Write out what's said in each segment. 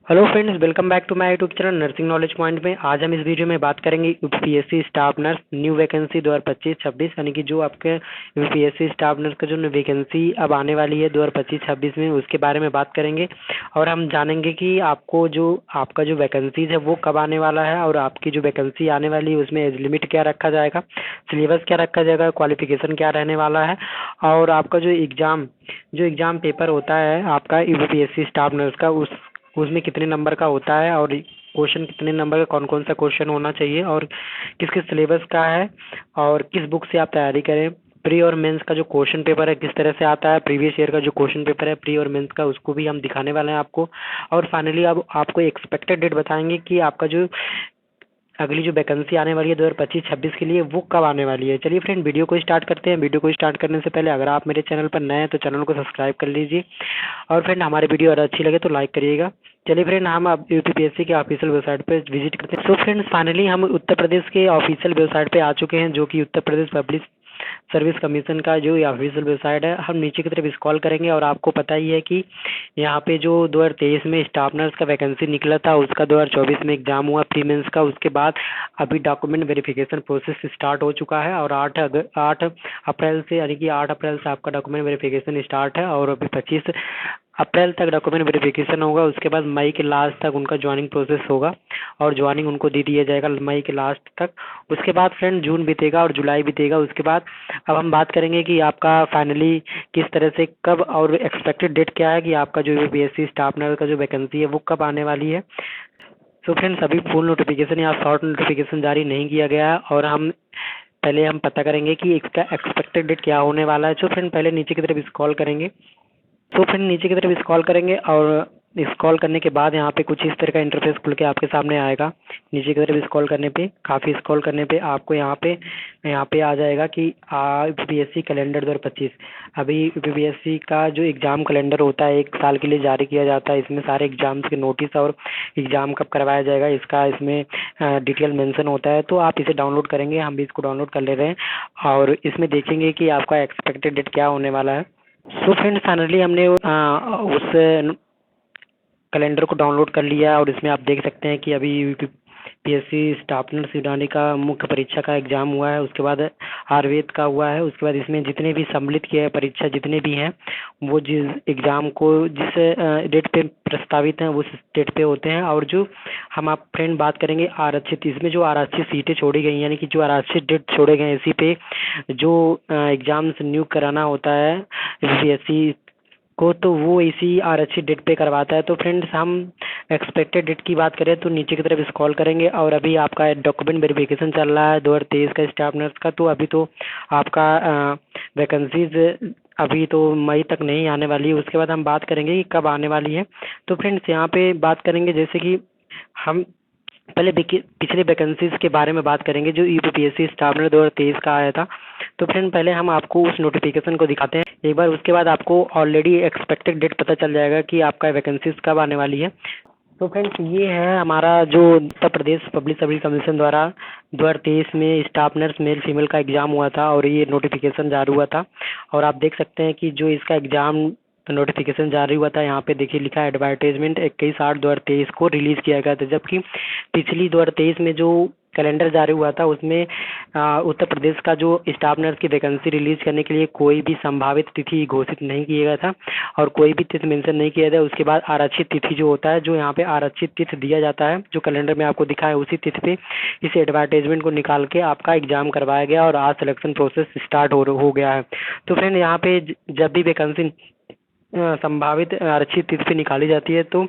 Hello friends, welcome back to my YouTube channel nursing knowledge point में। आज हम इस वीडियो में बात करेंगे UPSC staff nurse new vacancy 2025-26 यानी कि जो आपके यूपीएससी स्टाफ नर्स का जो वैकेंसी अब आने वाली है 2025-26 में, उसके बारे में बात करेंगे। और हम जानेंगे कि आपका जो वैकेंसीज है वो कब आने वाला है, और आपकी जो वैकेंसी आने वाली है उसमें एज लिमिट क्या रखा जाएगा, सिलेबस क्या रखा जाएगा, क्वालिफिकेशन क्या रहने वाला है, और आपका जो एग्ज़ाम पेपर होता है आपका यूपीएससी स्टाफ नर्स का उसमें कितने नंबर का होता है, और क्वेश्चन कितने नंबर का, कौन कौन सा क्वेश्चन होना चाहिए, और किस किस सिलेबस का है, और किस बुक से आप तैयारी करें। प्री और मेंस का जो क्वेश्चन पेपर है किस तरह से आता है, प्रीवियस ईयर का जो क्वेश्चन पेपर है प्री और मेंस का, उसको भी हम दिखाने वाले हैं आपको। और फाइनली अब आपको एक्सपेक्टेड डेट बताएंगे कि आपका जो अगली जो वैकेंसी आने वाली है 2025-26 के लिए वो कब आने वाली है। चलिए फ्रेंड, वीडियो को स्टार्ट करते हैं। वीडियो को स्टार्ट करने से पहले अगर आप मेरे चैनल पर नए हैं तो चैनल को सब्सक्राइब कर लीजिए, और फ्रेंड हमारी वीडियो अगर अच्छी लगे तो लाइक करिएगा। चलिए फ्रेंड, हम अब यूपीपीएससी के ऑफिशियल वेबसाइट पर विजिट करते हैं। सो फ्रेंड्स, फाइनली हम उत्तर प्रदेश के ऑफिशियल वेबसाइट पे आ चुके हैं, जो कि Uttar Pradesh public service commission का जो ऑफिशियल वेबसाइट है। हम नीचे की तरफ स्क्रॉल करेंगे और आपको पता ही है कि यहाँ पे जो 2023 में स्टाफ नर्स का वैकेंसी निकला था, उसका 2024 में एग्जाम हुआ प्री मेंस का। उसके बाद अभी डॉक्यूमेंट वेरिफिकेशन प्रोसेस स्टार्ट हो चुका है, और 8 अप्रैल से, यानी कि 8 अप्रैल से आपका डॉक्यूमेंट वेरिफिकेशन स्टार्ट है, और अभी 25 अप्रैल तक डॉक्यूमेंट वेरिफिकेशन होगा। उसके बाद मई के लास्ट तक उनका ज्वाइनिंग प्रोसेस होगा, और ज्वाइनिंग उनको दे दिया जाएगा मई के लास्ट तक। उसके बाद फ्रेंड जून बीतेगा और जुलाई बीतेगा। उसके बाद अब हम बात करेंगे कि आपका फाइनली किस तरह से कब, और एक्सपेक्टेड डेट क्या है कि आपका जो यूपीएससी स्टाफ नर्स का जो वैकेंसी है वो कब आने वाली है। तो फ्रेंड्स, अभी फुल नोटिफिकेशन या शॉर्ट नोटिफिकेशन जारी नहीं किया गया है, और पहले हम पता करेंगे कि इसका एक्सपेक्टेड डेट क्या होने वाला है। तो फ्रेंड पहले नीचे की तरफ स्क्रॉल करेंगे। तो फिर नीचे की तरफ स्क्रॉल करेंगे, और स्क्रॉल करने के बाद यहाँ पे कुछ इस तरह का इंटरफेस खुल के आपके सामने आएगा। नीचे की तरफ स्क्रॉल करने पे, काफ़ी स्क्रॉल करने पे आपको यहाँ पे आ जाएगा कि यूपीएससी कैलेंडर 2025। अभी यूपीएससी का जो एग्ज़ाम कैलेंडर होता है 1 साल के लिए जारी किया जाता है। इसमें सारे एग्ज़ाम्स के नोटिस और एग्ज़ाम कब करवाया जाएगा इसका इसमें डिटेल मेंशन होता है। तो आप इसे डाउनलोड करेंगे, हम भी इसको डाउनलोड कर ले रहे हैं, और इसमें देखेंगे कि आपका एक्सपेक्टेड डेट क्या होने वाला है। सो फ्रेंड, फाइनली हमने उस कैलेंडर को डाउनलोड कर लिया, और इसमें आप देख सकते हैं कि अभी यूपीएससी स्टाफ नर्स यूनानी का मुख्य परीक्षा का एग्ज़ाम हुआ है। उसके बाद आयुर्वेद का हुआ है। उसके बाद इसमें जितने भी सम्मिलित किए हैं परीक्षा जितने भी हैं, वो जिस एग्ज़ाम को जिस डेट पे प्रस्तावित हैं उस डेट पे होते हैं। और जो हम आप फ्रेंड बात करेंगे आरक्षित, इसमें जो आरक्षित सीटें छोड़ी गई, यानी कि जो आरक्षित डेट छोड़े गए इसी पे जो एग्ज़ाम्स नियुक्त कराना होता है यूपीएससी को, तो वो इसी आरक्षित डेट पे करवाता है। तो फ्रेंड्स, हम एक्सपेक्टेड डेट की बात करें तो नीचे की तरफ स्क्रॉल करेंगे, और अभी आपका डॉक्यूमेंट वेरिफिकेशन चल रहा है 2023 का स्टाफ नर्स का। तो अभी तो आपका वैकेंसीज अभी तो मई तक नहीं आने वाली है। उसके बाद हम बात करेंगे कि कब आने वाली है। तो फ्रेंड्स, यहाँ पे बात करेंगे जैसे कि हम पहले पिछले वैकेंसीज के बारे में बात करेंगे जो यूपीएससी स्टाफ नर्स 2023 का आया था। तो फ्रेंड पहले हम आपको उस नोटिफिकेशन को दिखाते हैं एक बार। उसके बाद आपको ऑलरेडी एक्सपेक्टेड डेट पता चल जाएगा कि आपका वैकेंसीज कब आने वाली है। तो फ्रेंड्स, ये है हमारा जो Uttar Pradesh public service commission द्वारा 2023 में स्टाफ नर्स मेल फीमेल का एग्ज़ाम हुआ था, और ये नोटिफिकेशन जारी हुआ था। और आप देख सकते हैं कि जो इसका एग्ज़ाम नोटिफिकेशन जारी हुआ था, यहाँ पे देखिए लिखा है एडवर्टाइजमेंट 21/8/2023 को रिलीज़ किया गया था। जबकि पिछली 2023 में जो कैलेंडर जारी हुआ था उसमें उत्तर प्रदेश का जो स्टाफ नर्स की वैकेंसी रिलीज करने के लिए कोई भी संभावित तिथि घोषित नहीं किया गया था, और कोई भी तिथि मेंशन नहीं किया था। उसके बाद आरक्षित तिथि जो होता है, जो यहाँ पे आरक्षित तिथि दिया जाता है जो कैलेंडर में आपको दिखा है, उसी तिथि पे इस एडवर्टाइजमेंट को निकाल के आपका एग्जाम करवाया गया, और आज सिलेक्शन प्रोसेस स्टार्ट हो गया है। तो फ्रेंड, यहाँ पे जब भी वैकेंसी संभावित आरक्षित तिथि पे निकाली जाती है, तो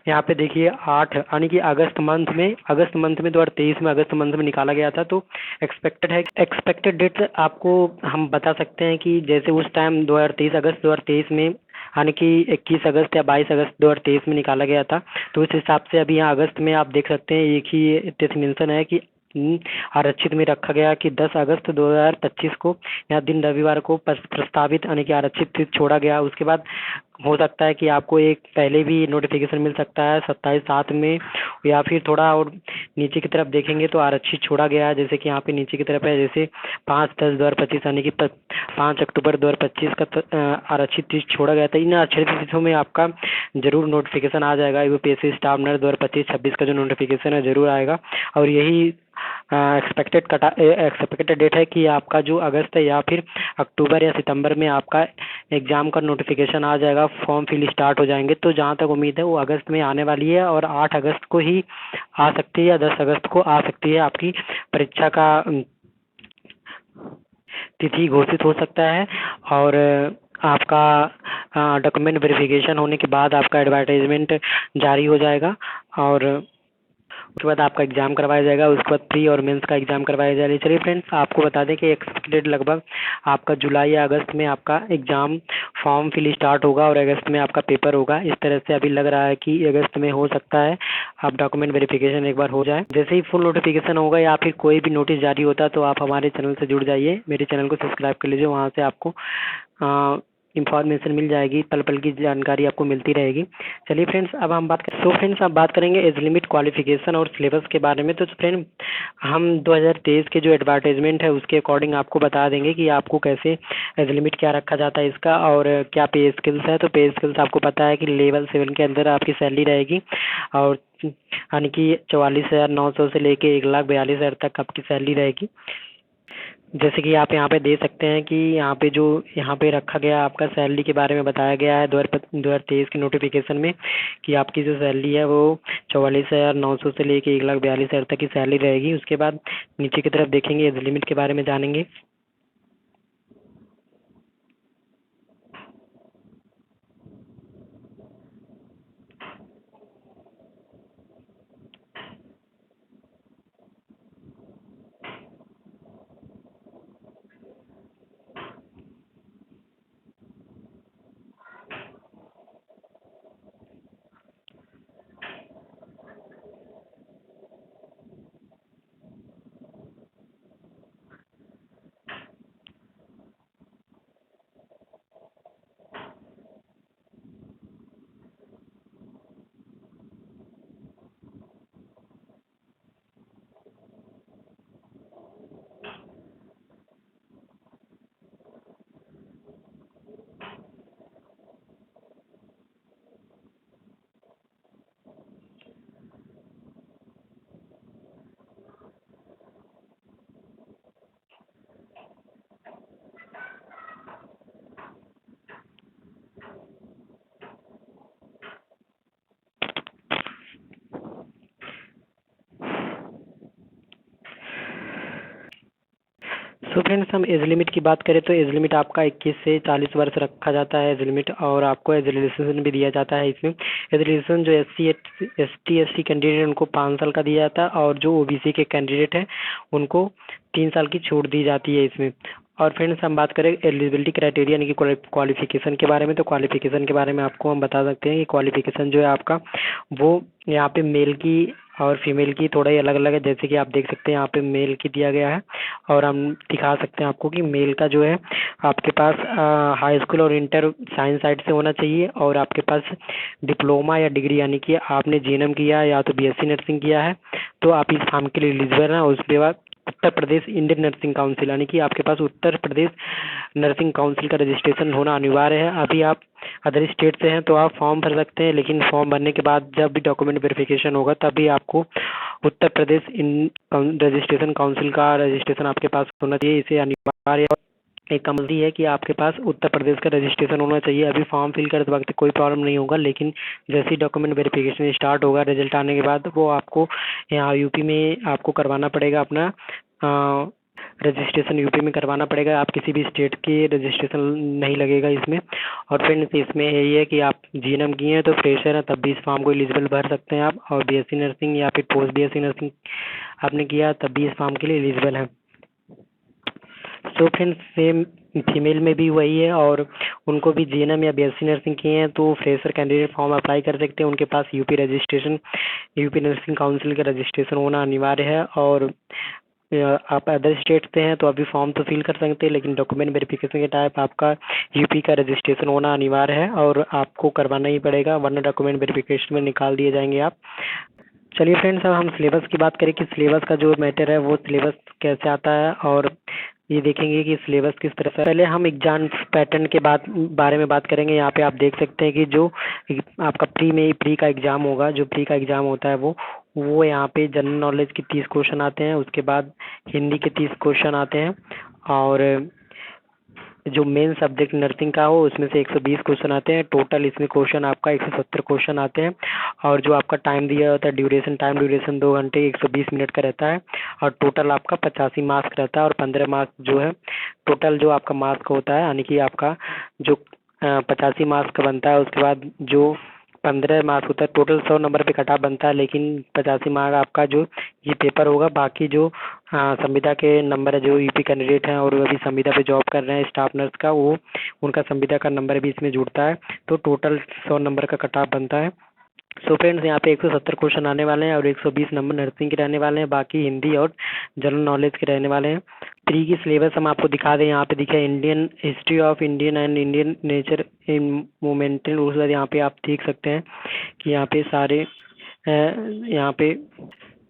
यहाँ पे देखिए 8 यानी कि अगस्त मंथ में 2023 में अगस्त मंथ में निकाला गया था। तो एक्सपेक्टेड डेट आपको हम बता सकते हैं कि जैसे उस टाइम 2023 अगस्त 2023 में, यानी कि 21 अगस्त या 22 अगस्त 2023 में निकाला गया था। तो इस हिसाब से अभी यहाँ अगस्त में आप देख सकते हैं एक ही तिथि मेंशन है कि आरक्षित में रखा गया कि 10 अगस्त 2025 को या दिन रविवार को प्रस्तावित यानी कि आरक्षित छोड़ा गया। उसके बाद हो सकता है कि आपको एक पहले भी नोटिफिकेशन मिल सकता है 27/7 में, या फिर थोड़ा और नीचे की तरफ देखेंगे तो आरक्षित छोड़ा गया है। जैसे कि यहाँ पे नीचे की तरफ है, जैसे 5/10/2025 यानी कि 5 अक्टूबर 2025 का आरक्षित तिथि छोड़ा गया था। इन आरक्षित तिथियों में आपका जरूर नोटिफिकेशन आ जाएगा। यूपीएससी स्टाफ नर्स 2025-26 का जो नोटिफिकेशन है जरूर आएगा, और यही एक्सपेक्टेड डेट है कि आपका जो अगस्त या फिर अक्टूबर या सितंबर में आपका एग्जाम का नोटिफिकेशन आ जाएगा, फॉर्म फिल स्टार्ट हो जाएंगे। तो जहाँ तक उम्मीद है वो अगस्त में आने वाली है, और 8 अगस्त को ही आ सकती है या 10 अगस्त को आ सकती है। आपकी परीक्षा का तिथि घोषित हो सकता है, और आपका डॉक्यूमेंट वेरिफिकेशन होने के बाद आपका एडवर्टाइजमेंट जारी हो जाएगा, और उसके बाद आपका एग्जाम करवाया जाएगा। उसके बाद प्री और मेंस का एग्जाम करवाया जाएगा। चलिए फ्रेंड्स, आपको बता दें कि एक्सपेक्टेड लगभग आपका जुलाई या अगस्त में आपका एग्जाम फॉर्म फिल स्टार्ट होगा, और अगस्त में आपका पेपर होगा। इस तरह से अभी लग रहा है कि अगस्त में हो सकता है आप डॉक्यूमेंट वेरिफिकेशन एक बार हो जाए। जैसे ही फुल नोटिफिकेशन होगा या फिर कोई भी नोटिस जारी होता है तो आप हमारे चैनल से जुड़ जाइए, मेरे चैनल को सब्सक्राइब कर लीजिए। वहाँ से आपको इंफॉर्मेशन मिल जाएगी, पल पल की जानकारी आपको मिलती रहेगी। चलिए फ्रेंड्स, अब हम बात करेंगे एज लिमिट, क्वालिफिकेशन और सिलेबस के बारे में। तो फ्रेंड, हम 2023 के जो एडवर्टाइजमेंट है उसके अकॉर्डिंग आपको बता देंगे कि आपको कैसे एज लिमिट क्या रखा जाता है इसका, और क्या पे स्किल्स है। तो पे स्किल्स आपको पता है कि लेवल 7 के अंदर आपकी सैलरी रहेगी, और यानी कि 44,900 से लेके 1,42,000 तक आपकी सैलरी रहेगी। जैसे कि आप यहाँ पे दे सकते हैं कि यहाँ पे रखा गया आपका सैलरी के बारे में बताया गया है 2023 के नोटिफिकेशन में, कि आपकी जो सैलरी है वो 44,900 से लेके 1,42,000 तक की सैलरी रहेगी। उसके बाद नीचे की तरफ देखेंगे, एज लिमिट के बारे में जानेंगे। सो फ्रेंड्स, हम एज लिमिट की बात करें तो एज लिमिट आपका 21 से 40 वर्ष रखा जाता है एज लिमिट, और आपको एज रिलेशन भी दिया जाता है इसमें। एज रिलेशन जो ST/SC कैंडिडेट उनको 5 साल का दिया जाता है, और जो OBC के कैंडिडेट हैं उनको 3 साल की छूट दी जाती है इसमें। और फ्रेंड्स, हम बात करें एलिजिबिलिटी क्राइटेरिया यानी कि क्वालिफिकेशन के बारे में, तो क्वालिफिकेशन के बारे में आपको हम बता सकते हैं कि क्वालिफिकेशन जो है आपका वो यहाँ पे मेल की और फीमेल की थोड़ा ही अलग अलग है। जैसे कि आप देख सकते हैं यहाँ पे मेल की दिया गया है, और हम दिखा सकते हैं आपको कि मेल का जो है आपके पास हाई स्कूल और इंटर साइंस साइड से होना चाहिए, और आपके पास डिप्लोमा या डिग्री यानी कि आपने GNM किया है या तो BSc नर्सिंग किया है तो आप इस फॉर्म के लिए एलिजिबल हैं। उसके बाद Uttar Pradesh Indian nursing council यानी कि आपके पास उत्तर प्रदेश नर्सिंग काउंसिल का रजिस्ट्रेशन होना अनिवार्य है। अभी आप अदर स्टेट से हैं तो आप फॉर्म भर सकते हैं, लेकिन फॉर्म भरने के बाद जब भी डॉक्यूमेंट वेरिफिकेशन होगा तभी आपको उत्तर प्रदेश इन रजिस्ट्रेशन काउंसिल का रजिस्ट्रेशन आपके पास होना चाहिए। इसे अनिवार्य एक कंपलसरी है कि आपके पास उत्तर प्रदेश का रजिस्ट्रेशन होना चाहिए। अभी फॉर्म फिल करते वक्त कोई प्रॉब्लम नहीं होगा, लेकिन जैसे ही डॉक्यूमेंट वेरिफिकेशन स्टार्ट होगा रिजल्ट आने के बाद वो आपको यहाँ यूपी में आपको करवाना पड़ेगा अपना रजिस्ट्रेशन यूपी में करवाना पड़ेगा। आप किसी भी स्टेट के रजिस्ट्रेशन नहीं लगेगा इसमें। और फ्रेंड्स, इसमें यही है कि आप GNM किए हैं तो फ्रेशर हैं तब भी इस फॉर्म को एलिजिबल भर सकते हैं आप, और BSc नर्सिंग या फिर पोस्ट BSc नर्सिंग आपने किया तब भी इस फॉर्म के लिए एलिजिबल है। सो फ्रेंड्स, सेम फीमेल में भी वही है, और उनको भी जीएनएम या बीएससी नर्सिंग किए हैं तो फ्रेशर कैंडिडेट फॉर्म अप्लाई कर सकते हैं। उनके पास यूपी नर्सिंग काउंसिल का रजिस्ट्रेशन होना अनिवार्य है। और आप अदर स्टेट से हैं तो अभी फॉर्म तो फिल कर सकते हैं, लेकिन डॉक्यूमेंट वेरिफिकेशन के टाइप आपका यूपी का रजिस्ट्रेशन होना अनिवार्य है और आपको करवाना ही पड़ेगा, वरना डॉक्यूमेंट वेरिफिकेशन में निकाल दिए जाएंगे आप। चलिए फ्रेंड्स, अब हम सिलेबस की बात करें कि सिलेबस का जो मैटर है वो सिलेबस कैसे आता है, और ये देखेंगे कि सिलेबस किस तरह से। पहले हम एग्जाम पैटर्न के बारे में बात करेंगे। यहाँ पे आप देख सकते हैं कि जो आपका प्री का एग्जाम होगा, जो प्री का एग्जाम होता है वो यहाँ पे जनरल नॉलेज के 30 क्वेश्चन आते हैं, उसके बाद हिंदी के 30 क्वेश्चन आते हैं, और जो मेन सब्जेक्ट नर्सिंग का हो उसमें से 120 क्वेश्चन आते हैं। टोटल इसमें क्वेश्चन आपका 170 क्वेश्चन आते हैं, और जो आपका टाइम दिया होता है टाइम ड्यूरेशन 2 घंटे 120 मिनट का रहता है, और टोटल आपका 85 मार्क्स रहता है, और 15 मार्क्स जो है टोटल जो आपका मार्क्स होता है, यानी कि आपका जो 85 मार्क्स का बनता है, उसके बाद जो 15 मार्क्स होता है, टोटल 100 नंबर पे कट ऑफ बनता है, लेकिन 85 मार्क आपका जो ये पेपर होगा। बाकी जो संविदा के नंबर है, जो यूपी कैंडिडेट हैं और वो अभी संविदा पे जॉब कर रहे हैं स्टाफ नर्स का, वो उनका संविदा का नंबर भी इसमें जुड़ता है, तो टोटल 100 नंबर का कट ऑफ बनता है। सो फ्रेंड्स, यहाँ पे 170 क्वेश्चन आने वाले हैं और 120 नंबर नर्सिंग के रहने वाले हैं, बाकी हिंदी और जनरल नॉलेज के रहने वाले हैं। प्री की सिलेबस हम आपको दिखा दें, यहाँ पे दिखा Indian history of Indian and Indian nature in monumental. उसके बाद यहाँ पे आप देख सकते हैं कि यहाँ पे सारे यहाँ पे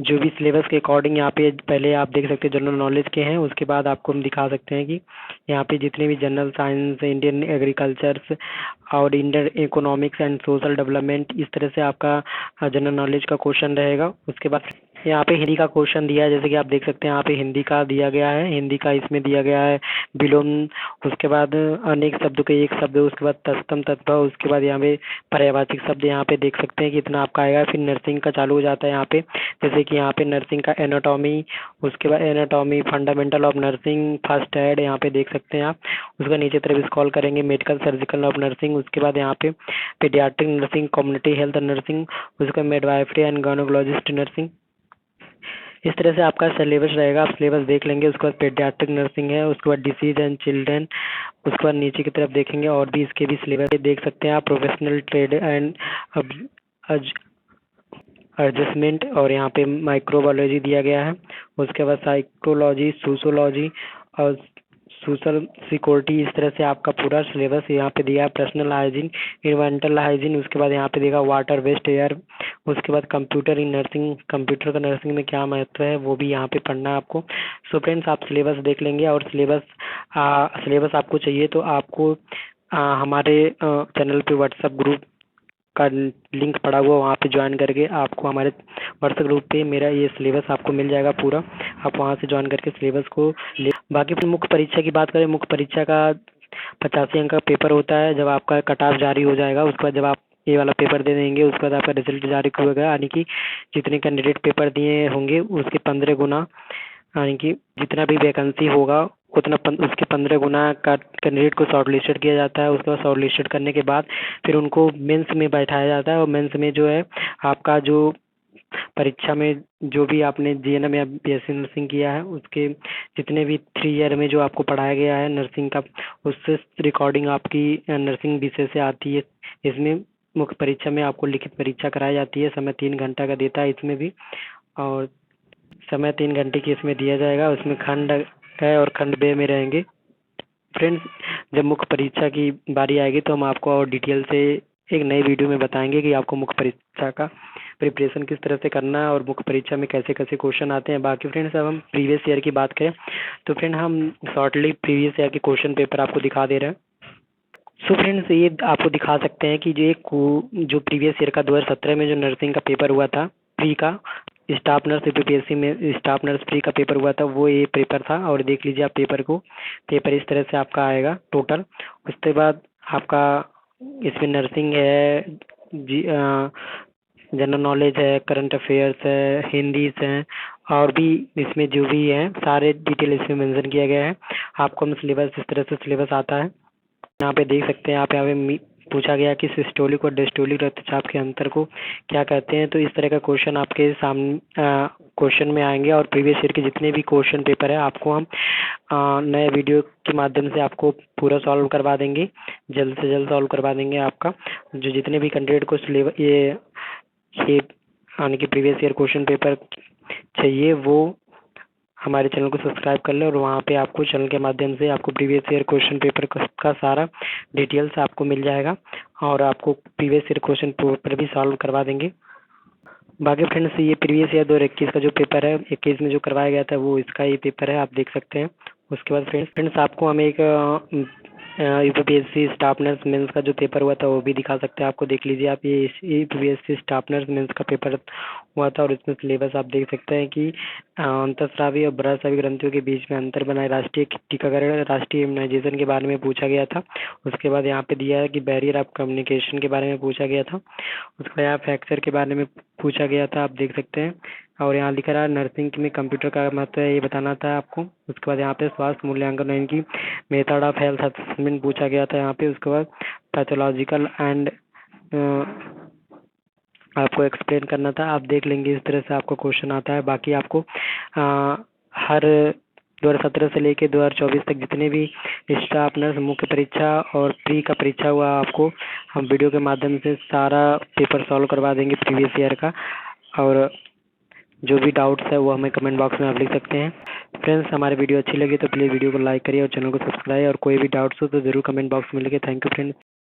जो भी सिलेबस के अकॉर्डिंग यहाँ पे पहले आप देख सकते हैं जनरल नॉलेज के हैं, उसके बाद आपको हम दिखा सकते हैं कि यहाँ पे जितने भी जनरल साइंस, इंडियन एग्रीकल्चर्स और Indian economics and social development, इस तरह से आपका जनरल नॉलेज का क्वेश्चन रहेगा। उसके बाद यहाँ पे हिंदी का क्वेश्चन दिया है, जैसे कि आप देख सकते हैं यहाँ पे हिंदी का दिया गया है, हिंदी का इसमें दिया गया है विलोम, उसके बाद अनेक शब्दों के एक शब्द, उसके बाद तत्सम तद्भव, उसके बाद यहाँ पे पर्यायवाची शब्द यहाँ पे देख सकते हैं कि इतना आपका आएगा। फिर नर्सिंग का चालू हो जाता है यहाँ पे, जैसे कि यहाँ पे नर्सिंग का एनाटॉमी, उसके बाद anatomy, fundamental of nursing, first aid यहाँ पे देख सकते हैं आप। उसका नीचे तरफ स्क्रॉल करेंगे मेडिकल सर्जिकल ऑफ नर्सिंग, उसके बाद यहाँ पे paediatric nursing, community health nursing, उसका मिडवाइफरी एंड गायनेकोलॉजिस्ट नर्सिंग। इस तरह से आपका सिलेबस रहेगा, आप सिलेबस देख लेंगे। उसके बाद पेडियाट्रिक नर्सिंग है, उसके बाद डिसीज एंड चिल्ड्रन, उसके बाद नीचे की तरफ देखेंगे और भी इसके भी सिलेबस देख सकते हैं आप। प्रोफेशनल ट्रेड एंड एडजस्टमेंट, और यहाँ पे माइक्रोबायोलॉजी दिया गया है, उसके बाद साइकोलॉजी, सोशोलॉजी और सोशल सिक्योरिटी। इस तरह से आपका पूरा सिलेबस यहाँ पे दिया है। पर्सनल हाइजीन, इन्वायरमेंटल हाइजीन, उसके बाद यहाँ पे देगा वाटर, वेस्ट, एयर, उसके बाद कंप्यूटर इन नर्सिंग, कंप्यूटर का नर्सिंग में क्या महत्व है वो भी यहाँ पे पढ़ना है आपको। सो फ्रेंड्स, आप सिलेबस देख लेंगे, और सिलेबस आपको चाहिए तो आपको हमारे चैनल पे व्हाट्सएप ग्रुप का लिंक पड़ा हुआ, वहाँ पे ज्वाइन करके आपको हमारे व्हाट्सएप ग्रुप पे मेरा ये सिलेबस आपको मिल जाएगा पूरा। आप वहाँ से ज्वाइन करके सिलेबस को ले। बाकी फिर मुख्य परीक्षा की बात करें, मुख्य परीक्षा का 85 अंक का पेपर होता है। जब आपका कट ऑफ जारी हो जाएगा, उसके बाद जब आप ये वाला पेपर दे देंगे, उसके बाद आपका रिजल्ट जारी होगा, यानी कि जितने कैंडिडेट पेपर दिए होंगे उसके 15 गुना, यानी कि जितना भी वैकेंसी होगा उतना उसके 15 गुना का कैंडिडेट को शॉर्ट लिस्टेड किया जाता है। उसके बाद शॉर्ट लिस्टेड करने के बाद फिर उनको मेंस में बैठाया जाता है, और मेंस में जो है आपका जो परीक्षा में जो भी आपने जीएनएम या बीएससी नर्सिंग किया है उसके जितने भी 3 ईयर में जो आपको पढ़ाया गया है नर्सिंग का, उससे रिकॉर्डिंग आपकी नर्सिंग विषय से आती है। इसमें मुख्य परीक्षा में आपको लिखित परीक्षा कराई जाती है, समय 3 घंटा का देता है इसमें भी, और समय 3 घंटे की इसमें दिया जाएगा। उसमें खंड है और खंड बे में रहेंगे। फ्रेंड्स, जब मुख्य परीक्षा की बारी आएगी तो हम आपको और डिटेल से एक नई वीडियो में बताएंगे कि आपको मुख्य परीक्षा का प्रिपरेशन किस तरह से करना है और मुख्य परीक्षा में कैसे कैसे क्वेश्चन आते हैं। बाकी फ्रेंड्स, अब हम प्रीवियस ईयर की बात करें तो फ्रेंड हम शॉर्टली प्रीवियस ईयर के क्वेश्चन पेपर आपको दिखा दे रहे हैं। सो फ्रेंड्स, ये आपको दिखा सकते हैं कि जो प्रीवियस ईयर का 2017 में जो नर्सिंग का पेपर हुआ था प्री का, स्टाफ नर्स यूपीपीएससी में स्टाफ नर्स प्री का पेपर हुआ था, वो ये पेपर था। और देख लीजिए आप पेपर को, पेपर इस तरह से आपका आएगा टोटल। उसके बाद आपका इसमें नर्सिंग है, जी जनरल नॉलेज है, करंट अफेयर्स है, हिंदीज है, और भी इसमें जो भी है सारे डिटेल इसमें मेंशन किया गया है। आपको हम सिलेबस इस तरह से सिलेबस आता है, यहाँ पे देख सकते हैं आप। यहाँ पे पूछा गया कि सिस्टोलिक और डिस्टोलिक रक्तचाप के अंतर को क्या कहते हैं। तो इस तरह का क्वेश्चन आपके सामने क्वेश्चन में आएंगे और प्रीवियस ईयर के जितने भी क्वेश्चन पेपर है आपको हम नए वीडियो के माध्यम से आपको पूरा सॉल्व करवा देंगे, जल्द से जल्द सॉल्व करवा देंगे। आपका जो जितने भी कैंडिडेट को सिलेबस ये यानी कि प्रीवियस ईयर क्वेश्चन पेपर चाहिए वो हमारे चैनल को सब्सक्राइब कर ले और वहाँ पे आपको चैनल के माध्यम से आपको प्रीवियस ईयर क्वेश्चन पेपर का सारा डिटेल्स आपको मिल जाएगा और आपको प्रीवियस ईयर क्वेश्चन पेपर भी सॉल्व करवा देंगे। बाकी फ्रेंड्स ये प्रीवियस ईयर 2021 का जो पेपर है 21 में जो करवाया गया था वो इसका ही पेपर है, आप देख सकते हैं। उसके बाद फ्रेंड्स आपको हम एक यूपीएससी स्टाफ नर्स मेंस का जो पेपर हुआ था वो भी दिखा सकते हैं। आपको देख लीजिए आप, ये यूपीएससी स्टाफ नर्स मेंस का पेपर हुआ था और इसमें सिलेबस आप देख सकते हैं कि अंतःस्रावी और बृहस्रावी ग्रंथियों के बीच में अंतर बनाए राष्ट्रीय टीकाकरण, राष्ट्रीय इम्यूनाइजेशन के बारे में पूछा गया था। उसके बाद यहाँ पे दिया है कि बैरियर ऑफ कम्युनिकेशन के बारे में पूछा गया था। उसके बाद यहाँ फ्रैक्चर के बारे में पूछा गया था, आप देख सकते हैं। और यहाँ लिखा रहा नर्सिंग में कंप्यूटर का महत्व है, ये बताना था आपको। उसके बाद यहाँ पे स्वास्थ्य मूल्यांकन यानी कि मेथड ऑफ हेल्थ असेसमेंट पूछा गया था यहाँ पे। उसके बाद पैथोलॉजिकल एंड आपको एक्सप्लेन करना था, आप देख लेंगे इस तरह से आपको क्वेश्चन आता है। बाकी आपको हर 2017 से लेके 2024 तक जितने भी स्टाफ नर्स मुख्य परीक्षा और प्री का परीक्षा हुआ आपको हम वीडियो के माध्यम से सारा पेपर सॉल्व करवा देंगे प्रीवियस ईयर का। और जो भी डाउट्स है वो हमें कमेंट बॉक्स में आप लिख सकते हैं। फ्रेंड्स हमारी वीडियो अच्छी लगी तो प्लीज़ वीडियो को लाइक करिए और चैनल को सब्सक्राइब, और कोई भी डाउट्स हो तो ज़रूर कमेंट बॉक्स में लिखिए। Thank you friends.